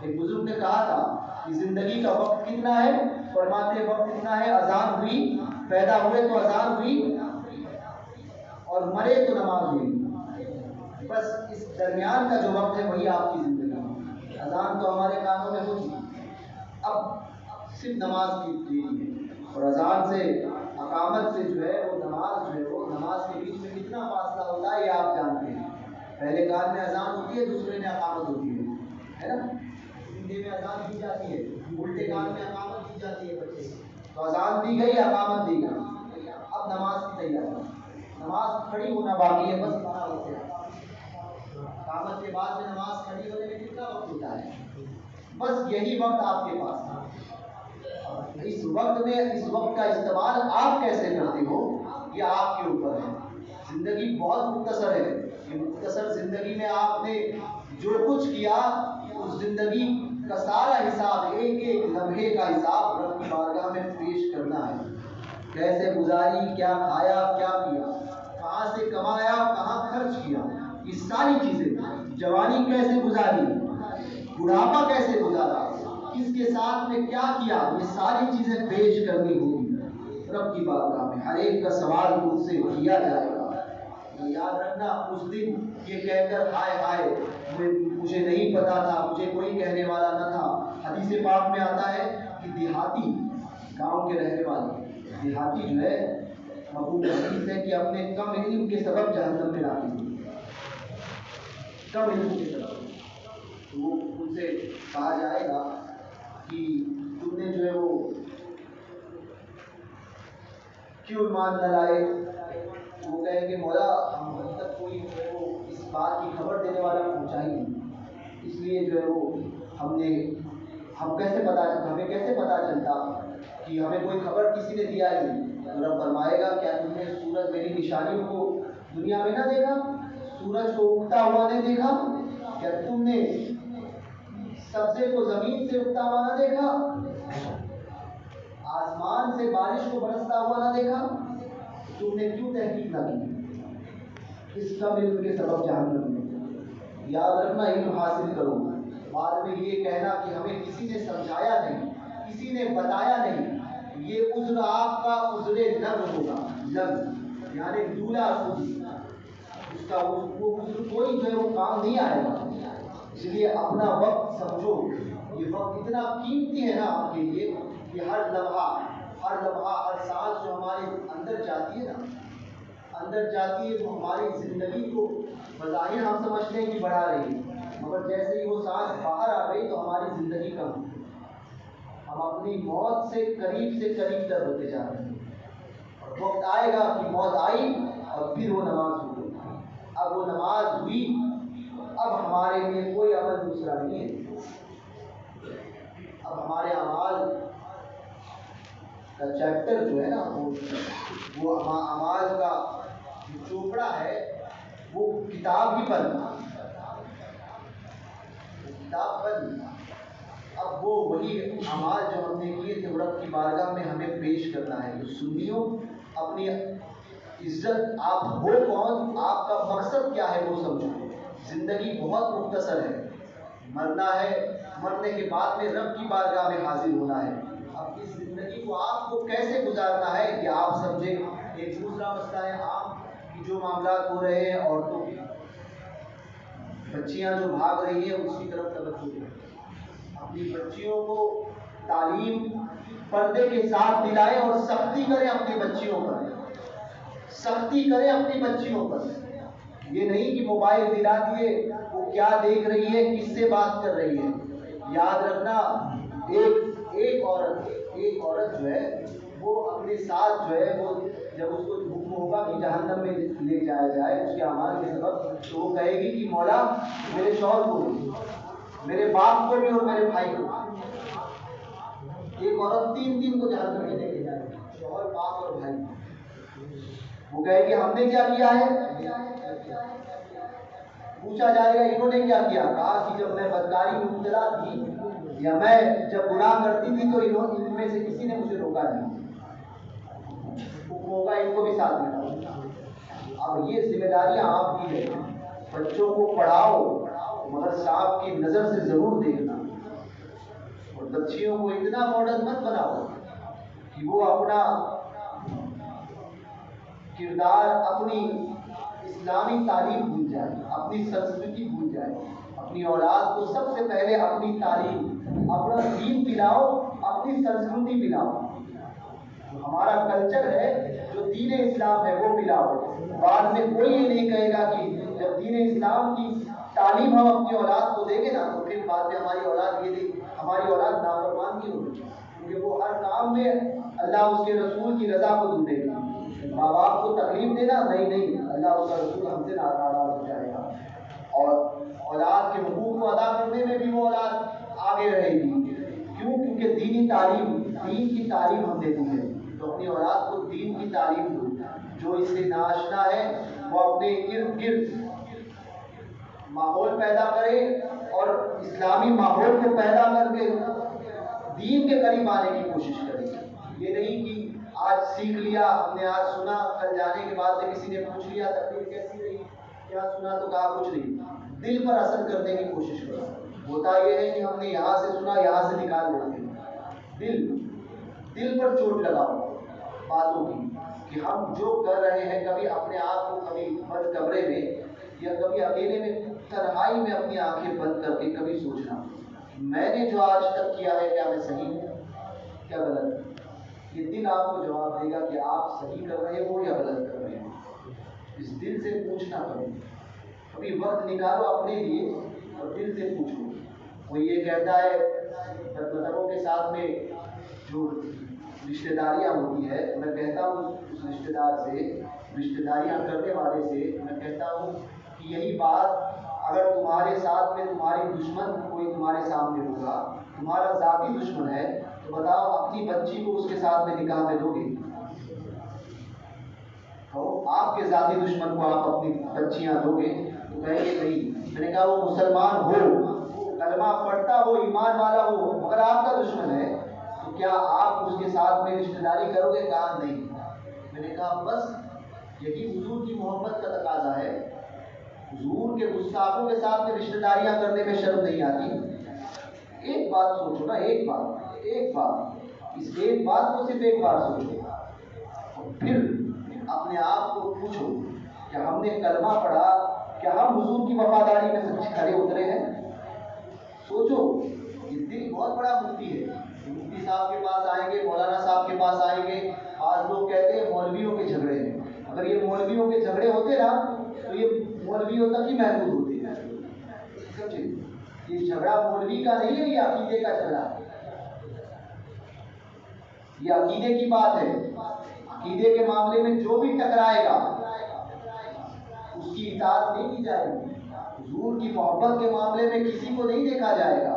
ایک بزرگ نے کہا تھا کہ زندگی کا وقت کتنا ہے؟ فرماتے وقت کتنا ہے، اذان ہوئی، پیدا ہوئے تو اذان ہوئی اور مرے تو نماز ہوئی. بس اس درمیان کا جو وقت ہے وہی آپ کی زندگی ہے. اذان تو ہمارے کانوں میں ہوتی، اب صرف نماز کی دیری ہے. اور اذان سے، اقامت سے جو ہے وہ نماز جو ہے وہ نماز کے بیچ میں کتنا فاصلہ ہوتا ہے یہ آپ جانتے ہیں. پہلے کان میں اذان ہوتی ہے، دوسرے میں اقامت ہوتی ہے نا. ہندی میں اذان دی جاتی ہے، الٹے کان میں اقامت دی جاتی ہے بچے. تو اذان دی گئی، اقامت دی گئی، اب نماز کی تیاری. نماز کھڑی ہونا باقی ہے، بس کھڑا ہوتے ہیں. اقامت کے بعد میں نماز کھڑی ہونے میں کتنا وقت ہوتا ہے؟ بس یہی وقت آپ کے پاس ہے. اس وقت میں اس وقت کا استعمال آپ کیسے کرتے ہو یہ آپ کے اوپر ہے. زندگی بہت مختصر ہے. یہ مختصر زندگی میں آپ نے جو کچھ کیا، اس زندگی کا سارا حساب، ایک ایک لمحے کا حساب رب کی بارگاہ میں پیش کرنا ہے. کیسے گزاری، کیا کھایا، کیا پیا، کہاں سے کمایا، کہاں خرچ کیا، یہ ساری چیزیں. جوانی کیسے گزاری، بڑھاپا کیسے گزارا، کس کے ساتھ میں کیا کیا، یہ ساری چیزیں پیش کرنی ہوگی رب کی بارگاہ میں. ہر ایک کا سوال مجھ سے کیا جائے گا. یاد رکھنا اس دن یہ کہہ کر ہائے ہائے مجھے نہیں پتا تھا، مجھے کوئی کہنے والا نہ تھا. حدیث پاک میں آتا ہے کہ دیہاتی گاؤں کے رہنے والے دیہاتی جو ہے مقبول حدیث ہے کہ اپنے کم علم کے سبب جہنم میں داخل ہوئے، کم علم کے سبب۔ تو وہ ان سے کہا جائے گا کہ تم نے جو ہے وہ کیوں ایمان نہ لائے؟ وہ کہیں گے مولا ہم تک کوئی جو ہے وہ اس بات کی خبر دینے والا پہنچا ہی نہیں، اس لیے جو ہے وہ ہمیں کیسے پتا چلتا کہ ہمیں کوئی خبر کسی نے دیا ہی نہیں۔ تو رب فرمائے گا کیا تم نے سورج میری نشانیوں کو دنیا میں نہ دیکھا؟ سورج کو اگتا ہوا نہیں دیکھا؟ کیا تم نے سبزے کو زمین سے اگتا ہوا نہ دیکھا؟ آسمان سے بارش کو برستا ہوا نہ دیکھا؟ تم نے کیوں تحقیق نہ کی؟ اس کم علم کے سبب جہنم میں۔ یاد رکھنا علم حاصل کرو، بعد میں یہ کہنا کہ ہمیں کسی نے سمجھایا نہیں، کسی نے بتایا نہیں، یہ عذر آپ کا عذر لغو ہوگا۔ لغو یعنی دولا عذر، اس کا وہ عذر کوئی جو ہے وہ کام نہیں آئے گا۔ اس لیے اپنا وقت سمجھو، یہ وقت اتنا قیمتی ہے نا آپ کے لیے کہ ہر لمحہ ہر سانس جو ہمارے اندر جاتی ہے نا، اندر جاتی ہے تو ہماری زندگی کو بظاہر ہم سمجھتے ہیں کہ بڑھا رہی ہے، مگر جیسے ہی وہ سانس باہر آ گئی تو ہماری زندگی کم ہوئی، ہم اپنی موت سے قریب تر ہوتے جا رہے ہیں۔ اور وقت آئے گا کہ موت آئی اور پھر وہ نماز ہوئی۔ اب وہ نماز ہوئی، اب ہمارے لیے کوئی عمل دوسرا نہیں ہے۔ اب ہمارے اعمال کا چیپٹر جو ہے نا وہ اعمال کا جو چوپڑا ہے وہ کتاب ہی بند، اب وہ وہی اعمال جو ہم نے کیے تھے رب کی بارگاہ میں ہمیں پیش کرنا ہے۔ تو سنیو، اپنی عزت، آپ ہو کون، آپ کا مقصد کیا ہے وہ سمجھو۔ زندگی بہت مختصر ہے، مرنا ہے، مرنے کے بعد میں رب کی بارگاہ میں حاضر ہونا ہے۔ اب اس زندگی کو آپ کو کیسے گزارنا ہے کہ آپ سمجھیں۔ ایک دوسرا مسئلہ ہے عام کہ جو معاملات ہو رہے ہیں، عورتوں کی بچیاں جو بھاگ رہی ہیں اس کی طرف توجہ دیں، اپنی بچیوں کو تعلیم پردے کے ساتھ دلائیں اور سختی کریں اپنی بچیوں پر، یہ نہیں کہ موبائل دلا دیے، وہ کیا دیکھ رہی ہے، کس سے بات کر رہی ہے۔ یاد رکھنا ایک عورت جو ہے وہ اپنے ساتھ جو ہے وہ جب اس کو حکم ہوگا کہ جہنم میں لے جایا جائے اس کے اعمال کے سبب، تو وہ کہے گی کہ مولا میرے شوہر کو بھی، میرے باپ کو بھی اور میرے بھائی کو۔ ایک عورت 3 کو جہنم میں لے کے جائے گی، شوہر، باپ اور بھائی۔ وہ کہے کہ ہم نے کیا کیا ہے؟ پوچھا جائے گا انہوں نے کیا کیا؟ کہا کہ جب میں بدکاری میں مبتلا تھی یا میں جب گناہ کرتی تھی تو ان میں سے کسی نے مجھے روکا نہیں۔ حکم ہوگا ان کو بھی ساتھ میں لاؤ۔ اب یہ ذمہ داریاں آپ کی ہیں، بچوں کو پڑھاؤ مگر صاحب کی نظر سے ضرور دیکھنا، اور بچیوں کو اتنا ماڈرن مت بناؤ کہ وہ اپنا کردار، اپنی اسلامی تعلیم بھول جائے، اپنی سنسکرتی بھول جائے۔ اپنی اولاد کو سب سے پہلے اپنی تعلیم، اپنا دین پلاؤ، اپنی سنسکرتی پلاؤ، جو ہمارا کلچر ہے، جو دین اسلام ہے وہ پلاؤ۔ بعد میں کوئی یہ نہیں کہے گا کہ جب دین اسلام کی تعلیم ہم اپنی اولاد کو دیں گے نا تو پھر بعد میں ہماری اولاد نافرمان کی ہوگی، کیونکہ وہ ہر کام میں اللہ اس کے رسول کی رضا کو ڈھونڈے گی۔ ماں باپ کو تکلیف دینا نہیں، اللہ اس کا رسول ہم سے ناراض ہو جائے گا، اور اولاد کے حقوق کو ادا کرنے میں بھی وہ اولاد آگے رہے گی۔ کیوں؟ کیونکہ دین کی تعلیم ہم دیتے ہیں، تو اپنی اولاد کو دین کی تعلیم دو۔ جو اس سے ناشنا ہے وہ اپنے ارد گرد ماحول پیدا کرے اور اسلامی ماحول کو پیدا کر کے دین کے قریب آنے کی کوشش کرے۔ یہ نہیں کہ آج سیکھ لیا، ہم نے آج سنا، کل جانے کے بعد میں کسی نے پوچھ لیا تقریر کیسی رہی، کیا سنا، تو کہا کچھ نہیں۔ دل پر اثر کرنے کی کوشش کرو۔ ہوتا یہ ہے کہ ہم نے یہاں سے سنا، یہاں سے نکال دیتے ہیں۔ دل پر چوٹ لگاؤ باتوں کی، کہ ہم جو کر رہے ہیں، کبھی اپنے آپ کو کبھی بند کمرے میں یا کبھی اکیلے میں تنہائی میں اپنی آنکھیں بند کر کے کبھی سوچنا، میں نے جو آج تک کیا ہے کیا میں صحیح ہوں، کیا غلط ہے؟ یہ دل آپ کو جواب دے گا کہ آپ صحیح کر رہے ہو یا غلط کر رہے ہیں۔ اس دل سے پوچھنا پڑے، کبھی وقت نکالو اپنے لیے اور دل سے پوچھو۔ وہ یہ کہتا ہے بدمذہبوں کے ساتھ میں جو رشتہ داریاں ہوتی ہے، میں کہتا ہوں اس رشتہ دار سے، رشتہ داریاں کرنے والے سے میں کہتا ہوں کہ یہی بات اگر تمہارے ساتھ میں تمہاری دشمن کوئی تمہارے سامنے ہوگا، تمہارا ذاتی دشمن ہے، تو بتاؤ اپنی بچی کو اس کے ساتھ میں نکاح میں دو گے؟ آپ کے ذاتی دشمن کو آپ اپنی بچیاں دو گے؟ تو کہیں گے نہیں۔ میں نے کہا وہ مسلمان ہو، کلمہ پڑھتا ہو، ایمان والا ہو، مگر آپ کا دشمن ہے، تو کیا آپ اس کے ساتھ میں رشتہ داری کرو گے؟ کہا نہیں۔ میں نے کہا بس یہی حضور کی محبت کا تقاضا ہے۔ حضور کے گستاخوں کے ساتھ میں رشتہ داریاں کرنے میں شرم نہیں آتی۔ ایک بات سوچو نا، ایک بات اس ایک بات کو صرف ایک بار سوچو اور پھر اپنے آپ کو پوچھو کہ ہم نے کلمہ پڑھا، کیا ہم حضور کی وفاداری میں سچ کھڑے اترے ہیں؟ سوچو، یہ دل بہت بڑا مفتی ہے۔ مفتی صاحب کے پاس آئیں گے، مولانا صاحب کے پاس آئیں گے، آج لوگ کہتے ہیں مولویوں کے جھگڑے ہیں۔ اگر یہ مولویوں کے جھگڑے ہوتے نا تو یہ مولویوں تک ہی محدود ہوتے ہیں، سمجھے؟ یہ جھگڑا مولوی کا نہیں ہے، یہ عقیدے کا جھگڑا ہے، یہ عقیدے کی بات ہے۔ عقیدے کے معاملے میں جو بھی ٹکرائے گا اس کی اطاعت نہیں کی جائے گی۔ حضور کی محبت کے معاملے میں کسی کو نہیں دیکھا جائے گا،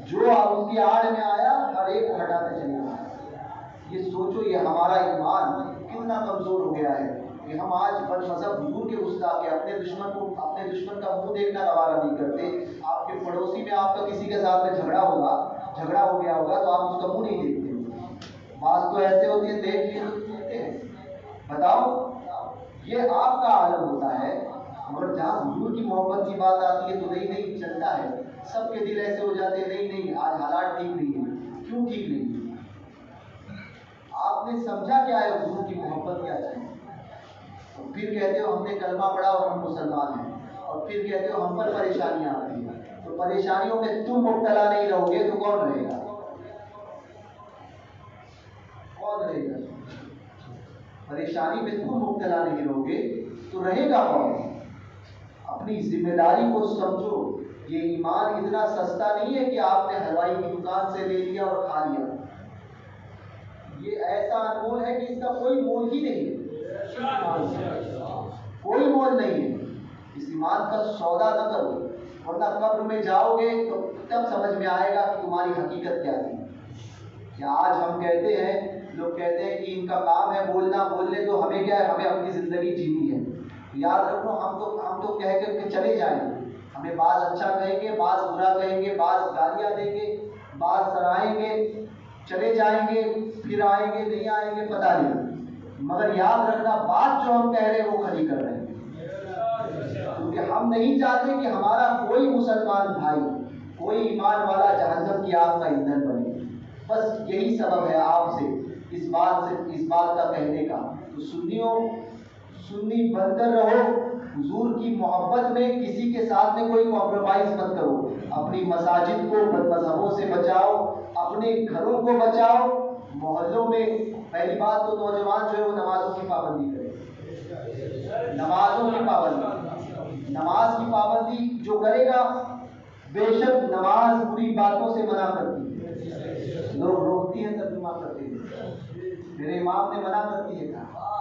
جو اس کی آڑ میں آیا ہر ایک کو ہٹاتے چلے گا۔ یہ سوچو، یہ ہمارا ایمان کتنا کمزور ہو گیا ہے کہ ہم آج بد مذہب حضور کے گستاخ اپنے دشمن کا منہ دیکھنا گوارا نہیں کرتے۔ آپ کے پڑوسی میں آپ کا کسی کے ساتھ میں جھگڑا ہو گیا ہوگا تو آپ اس کا منہ نہیں دیکھتے۔ بات تو ایسے ہوتی ہے، دیکھ لیتے ہیں۔ بتاؤ، یہ آپ کا عالم ہوتا ہے، مگر جہاں حضور کی محبت کی بات آتی ہے تو نہیں چلتا ہے، سب کے دل ایسے ہو جاتے ہیں، نہیں آج حالات ٹھیک نہیں ہے۔ کیوں ٹھیک نہیں؟ آپ نے سمجھا کیا ہے حضور کی محبت کیا چاہیے؟ اور پھر کہتے ہو ہم نے کلمہ پڑھا اور ہم مسلمان ہیں، اور پھر کہتے ہو ہم پر پریشانیاں آتی ہیں۔ تو پریشانیوں میں تم مبتلا نہیں رہو گے تو کون رہے گا؟ پریشانی میں تم مبتلا نہیں رہو گے تو رہے گا کون؟ اپنی ذمہ داری کو سمجھو۔ یہ ایمان اتنا سستا نہیں ہے کہ آپ نے حلوائی کی دکان سے لے لیا اور کھا لیا۔ یہ ایسا انمول ہے کہ اس کا کوئی مول ہی نہیں ہے، کوئی مول نہیں ہے۔ اس ایمان کا سودا نہ کرو، ورنہ قبر میں جاؤ گے تو تب سمجھ میں آئے گا کہ تمہاری حقیقت کیا تھی۔ کہ آج ہم کہتے ہیں، لوگ کہتے ہیں کہ ان کا کام ہے بولنا، بولنے تو ہمیں کیا ہے، ہمیں اپنی زندگی جینی ہے۔ یاد رکھو، ہم تو کہہ کے چلے جائیں گے، ہمیں بعض اچھا کہیں گے، بعض برا کہیں گے، بعض گالیاں دیں گے، بعض سرائیں گے، چلے جائیں گے، پھر آئیں گے نہیں آئیں گے پتہ نہیں، مگر یاد رکھنا بات جو ہم کہہ رہے ہیں وہ کھڑی کر رہے ہیں، کیونکہ ہم نہیں چاہتے کہ ہمارا کوئی مسلمان بھائی، کوئی ایمان والا جہنم کی آگ کا ایندھن بنے۔ بس یہی سبب ہے آپ سے اس بات کا کہنے کا۔ تو سنی بن کر رہو، حضور کی محبت میں کسی کے ساتھ میں کوئی کمپرومائز مت کرو۔ اپنی مساجد کو بد مذہبوں سے بچاؤ، اپنے گھروں کو بچاؤ، محلوں میں پہلی بات تو نوجوان جو ہے وہ نمازوں کی پابندی کرے، نمازوں کی پابندی، نماز کی پابندی جو کرے گا، بے شک نماز بری باتوں سے منع کرتی ہے، لوگ روکتی ہیں ترجمہ کرتے ہیں، میرے امام نے منع کرتی ہے کہا،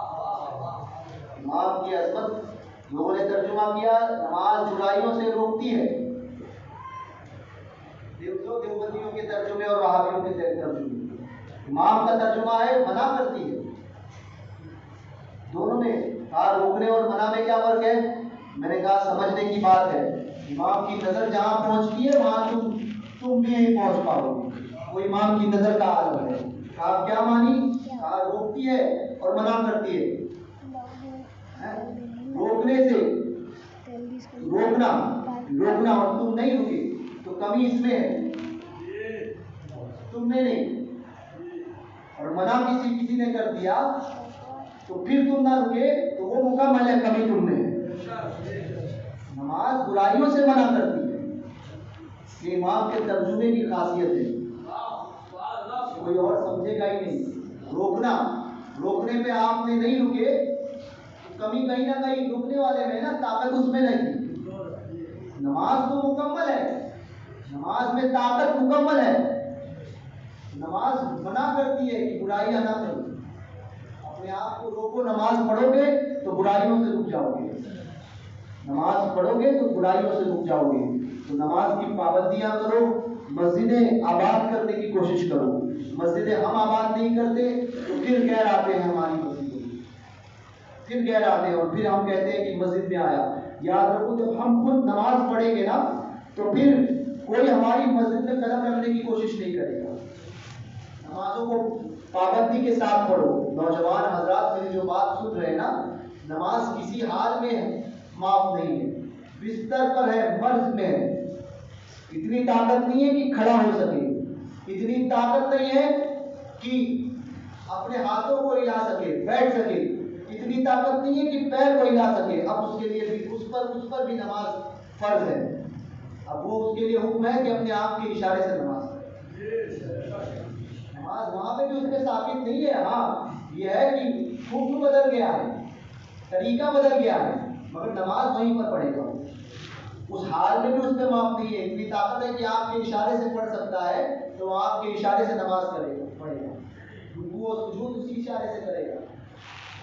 امام کی عظمت لوگوں نے ترجمہ کیا نماز برائیوں سے روکتی ہے۔ دیوبندیوں کے ترجمے اور وہابیوں کے ترجمے، امام کا ترجمہ ہے منع کرتی ہے، دونوں میں کہا روکنے اور منع میں کیا فرق ہے؟ میں نے کہا سمجھنے کی بات ہے، امام کی نظر جہاں پہنچتی ہے وہاں تم بھی نہیں پہنچ پاؤ گے، وہ امام کی نظر کا عالم ہے۔ کہا کیا مانی؟ کہا روکتی ہے اور منع کرتی ہے، روکنے سے روکنا اور تم نہیں رکے تو کمی اس میں ہے، تم نے نہیں، اور منع کسی نے کر دیا تو پھر تم نہ رکے تو وہ مکمل ہے، کمی تم نے ہے۔ نماز برائیوں سے منع کرتی ہے، یہ امام کے ترجمے کی خاصیت ہے، کوئی اور سمجھے گا ہی نہیں۔ روکنے پہ آپ نے نہیں رکے، کمی کہیں نہ کہیں رکنے والے میں نا، طاقت اس میں نہیں۔ نماز تو مکمل ہے، نماز میں طاقت مکمل ہے۔ نماز منع کرتی ہے کہ برائیاں نہ کرو، اپنے آپ کو روکو۔ نماز پڑھو گے تو برائیوں سے رک جاؤ گے، نماز پڑھو گے تو برائیوں سے رک جاؤ گے۔ تو نماز کی پابندیاں کرو، مسجدیں آباد کرنے کی کوشش کرو۔ مسجدیں ہم آباد نہیں کرتے تو پھر غیر آتے ہیں ہماری مسجدوں میں، پھر غیر آتے ہیں، اور پھر ہم کہتے ہیں کہ مسجد میں آیا۔ یاد رکھو جب ہم خود نماز پڑھیں گے نا تو پھر کوئی ہماری مسجد میں قدم رکھنے کی کوشش نہیں کرے گا۔ نمازوں کو پابندی کے ساتھ پڑھو۔ نوجوان حضرات میری جو بات سن رہے ہیں نا، نماز کسی حال میں معاف نہیں ہے، بستر پر ہے، مرض میں ہے، اتنی طاقت نہیں ہے کہ کھڑا ہو سکے، اتنی طاقت نہیں ہے کہ اپنے ہاتھوں کو ہلا سکے، بیٹھ سکے، اتنی طاقت نہیں ہے کہ پیر کو ہلا سکے۔ اب اس کے لیے بھی اس پر بھی نماز فرض ہے۔ اب وہ اس کے لیے حکم ہے کہ اپنے آپ کے اشارے سے نماز پڑھے۔ نماز وہاں پہ بھی اس میں ثابت نہیں ہے، ہاں یہ ہے کہ حکم بدل گیا ہے، طریقہ بدل گیا ہے، مگر نماز وہیں پر پڑھے گا۔ اس حال میں بھی اس میں معاف نہیں ہے۔ اتنی طاقت ہے کہ آپ کے اشارے سے پڑھ سکتا ہے تو وہ آپ کے اشارے سے نماز کرے گا، پڑھے گا، رکوع و سجود اسی اشارے سے کرے گا۔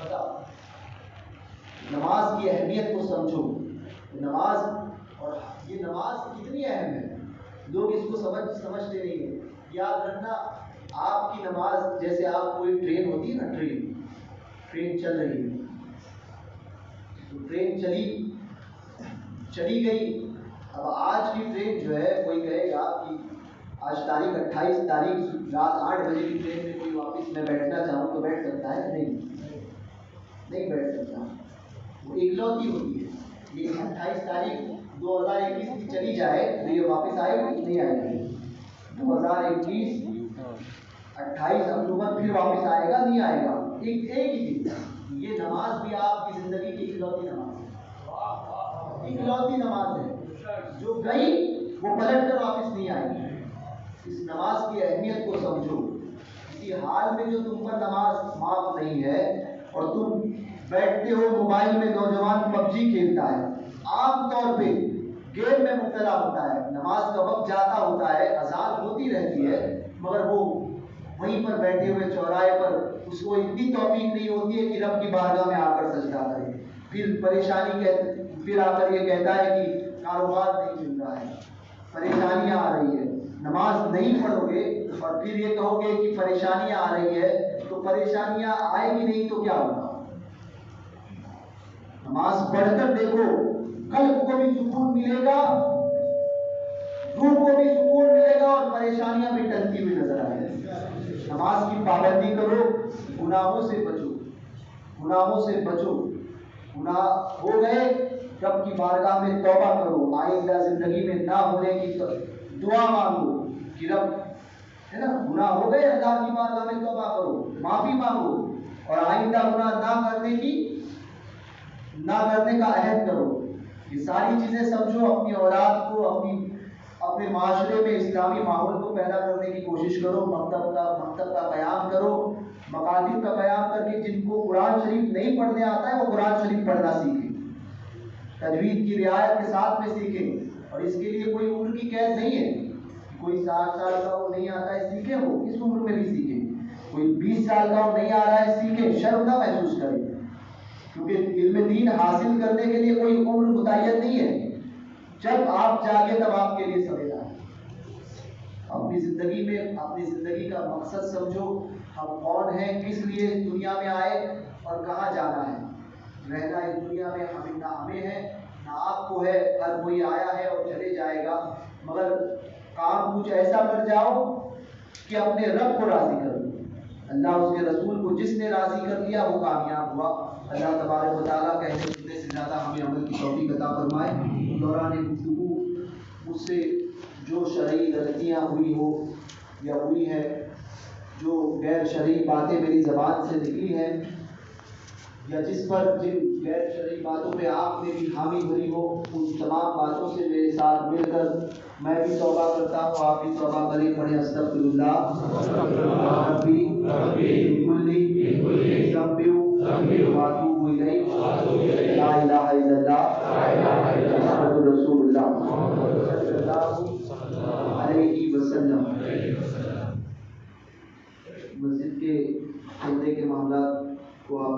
بتاؤ، نماز کی اہمیت کو سمجھو۔ نماز، اور یہ نماز کتنی اہم ہے، لوگ اس کو سمجھتے نہیں ہیں۔ یاد رکھنا، آپ کی نماز جیسے آپ کوئی ٹرین ہوتی ہے نا، ٹرین چل رہی ہے، تو ٹرین چلی گئی۔ اب آج کی ٹرین جو ہے، کوئی کہے گا کہ آج تاریخ 28 تاریخ رات 8 بجے کی ٹرین میں کوئی واپس میں بیٹھنا چاہوں تو بیٹھ سکتا ہے؟ نہیں بیٹھ سکتا، وہ اکلوتی ہوتی ہے۔ یہ 28 تاریخ 2021 کی چلی جائے تو یہ واپس آئے گی؟ نہیں آئے گی۔ 2021 28 اکتوبر پھر واپس آئے گا؟ نہیں آئے گا، ایک ہی دن۔ یہ نماز بھی آپ کی زندگی کی اکلوتی نماز ہے، اکلوتی نماز ہے، جو گئی وہ پلٹ کر واپس نہیں آئے گی۔ اس نماز کی اہمیت کو سمجھو۔ کسی حال میں جو تم پر نماز معاف نہیں ہے، اور تم بیٹھتے ہو موبائل میں، نوجوان PUBG کھیلتا ہے، عام طور پہ گیم میں مبتلا ہوتا ہے، نماز کا وقت جاتا ہوتا ہے، اذان ہوتی رہتی ہے، مگر وہ وہیں پر بیٹھے ہوئے چوراہے پر، اس کو اتنی توفیق نہیں ہوتی ہے کہ رب کی بارگاہ میں آ کر سجدہ کرے۔ پھر آ کر یہ کہتا ہے کہ کاروبار نہیں مل رہا ہے، پریشانیاں آ رہی ہے۔ نماز نہیں پڑھو گے اور پھر یہ کہو گے کہ پریشانیاں آ رہی ہے، تو پریشانیاں آئے گی نہیں تو کیا ہوگا؟ نماز پڑھ کر دیکھو، قلب کو بھی سکون ملے گا، روح کو بھی سکون ملے گا، اور پریشانیاں بھی ٹلتی ہوئی نظر آئے گی۔ نماز کی پابندی کرو، گناہوں سے بچو۔ گناہ ہو گئے، رب کی بارگاہ میں توبہ کرو، آئندہ زندگی میں نہ ہونے کی دعا مانگو کہ رب، ہے نا، گناہ ہو گئے، اللہ کی بارگاہ میں توبہ کرو، معافی مانگو، اور آئندہ گناہ نہ کرنے کا عہد کرو۔ یہ ساری چیزیں سمجھو، اپنی اولاد کو، اپنے معاشرے میں اسلامی ماحول کو پیدا کرنے کی کوشش کرو۔ مکتب کا قیام کرو، مکاتب کا قیام کر کے جن کو قرآن شریف نہیں پڑھنے آتا ہے وہ قرآن شریف پڑھنا سیکھیں، تجوید کی رعایت کے ساتھ میں سیکھیں، اور اس کے لیے کوئی عمر کی قید نہیں ہے۔ کوئی 60 سال کا وہ نہیں آتا ہے، سیکھیں، وہ اس عمر میں بھی سیکھیں۔ کوئی 20 سال کا وہ نہیں آ رہا ہے، سیکھیں، شرم نہ محسوس کریں، کیونکہ علم دین حاصل کرنے کے لیے کوئی عمر متعین نہیں ہے۔ جب آپ جاگے تب آپ کے لیے سویرا ہے۔ اپنی زندگی کا مقصد سمجھو، ہم کون ہیں، کس لیے اس دنیا میں آئے اور کہاں جانا ہے۔ رہنا اس دنیا میں نہ ہمیں ہے نہ آپ کو ہے، ہر کوئی آیا ہے اور چلے جائے گا، مگر کام کچھ ایسا کر جاؤ کہ اپنے رب کو راضی کرو۔ اللہ اس کے رسول کو جس نے راضی کر دیا وہ کامیاب ہوا۔ اللہ تبارک و تعالیٰ کہنے سننے سے زیادہ ہمیں عمل کی توفیق عطا فرمائے۔ دوران گفتگو مجھ سے جو شرعی غلطیاں ہوئی ہو یا ہوئی ہے، جو غیر شرعی باتیں میری زبان سے نکلی ہیں، یا جس پر جن غیر شرعی باتوں پہ آپ نے بھی حامی بھری ہو، ان تمام باتوں سے میرے ساتھ مل کر میں بھی توبہ کرتا ہوں، آپ بھی توبہ کریں، پڑھیں استغفر اللہ ربی من کل ذنب واتوب الیہ، لا الہ الا اللہ محمد رسول اللہ صلی اللہ علیہ وسلم۔ مسجد کے چندے کے معاملات کو آپ